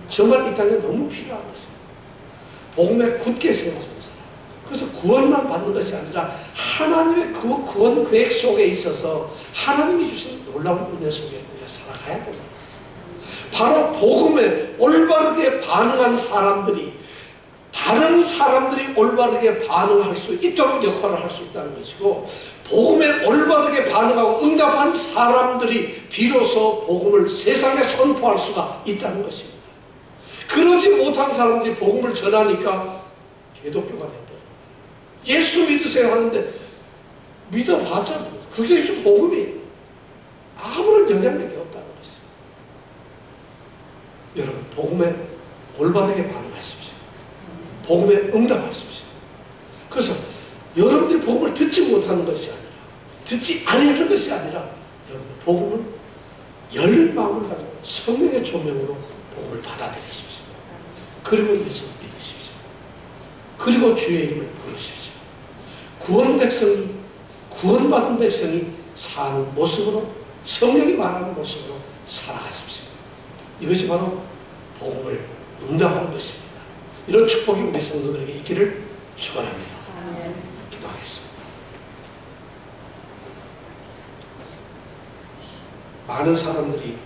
정말 이 땅에 너무 필요한 것입니다. 복음에 굳게 세워주는 사람. 그래서 구원만 받는 것이 아니라 하나님의 그 구원 계획 속에 있어서 하나님이 주신 놀라운 은혜 속에 우리가 살아가야 된다. 바로 복음에 올바르게 반응한 사람들이 다른 사람들이 올바르게 반응할 수 있도록 역할을 할 수 있다는 것이고 복음에 올바르게 반응하고 응답한 사람들이 비로소 복음을 세상에 선포할 수가 있다는 것입니다. 그러지 못한 사람들이 복음을 전하니까 개독교가 되어버려요. 예수 믿으세요 하는데 믿어봤자 그게 지금 복음이 아무런 영향력이 없다는 것이에요. 여러분 복음에 올바르게 반응하십시오. 복음에 응답하십시오. 그래서 여러분들이 복음을 듣지 못하는 것이 아니라 듣지 아니하는 것이 아니라 여러분 복음을 열린 마음을 가지고 성령의 조명으로 복음을 받아들이십시오. 그리고 예수를 믿으십시오. 그리고 주의 이름을 부르십시오. 구원받은 백성이 사는 모습으로 성령이 말하는 모습으로 살아가십시오. 이것이 바로 복음을 응답하는 것입니다. 이런 축복이 우리 성도들에게 있기를 축원합니다. 기도하겠습니다. 많은 사람들이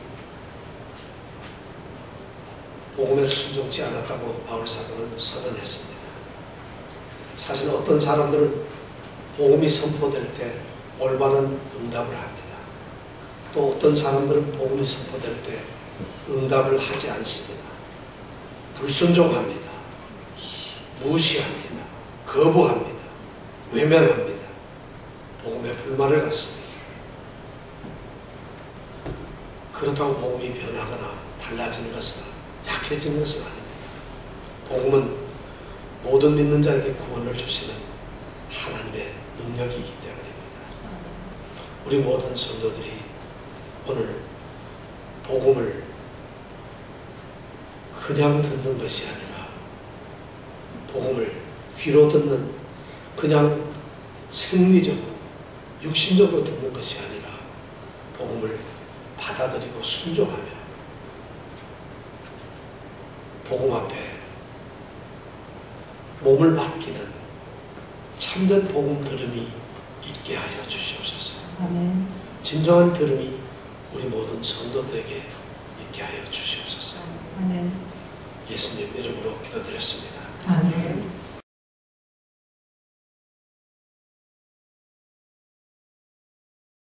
복음에 순종치 않았다고 바울 사도는 선언했습니다. 사실 어떤 사람들은 복음이 선포될 때 올바른 응답을 합니다. 또 어떤 사람들은 복음이 선포될 때 응답을 하지 않습니다. 불순종합니다. 무시합니다. 거부합니다. 외면합니다. 복음에 불만을 갖습니다. 그렇다고 복음이 변하거나 달라지는 것은 약해지는 것은 아닙니다. 복음은 모든 믿는 자에게 구원을 주시는 하나님의 능력이기 때문입니다. 우리 모든 성도들이 오늘 복음을 그냥 듣는 것이 아니라 복음을 귀로 듣는 그냥 생리적으로 육신적으로 듣는 것이 아니라 복음을 받아들이고 순종하며 복음 앞에 몸을 맡기는 참된 복음 들음이 있게 하여 주시옵소서.
아멘.
진정한 들음이 우리 모든 성도들에게 있게 하여 주시옵소서.
아멘.
예수님 이름으로 기도드렸습니다.
아멘.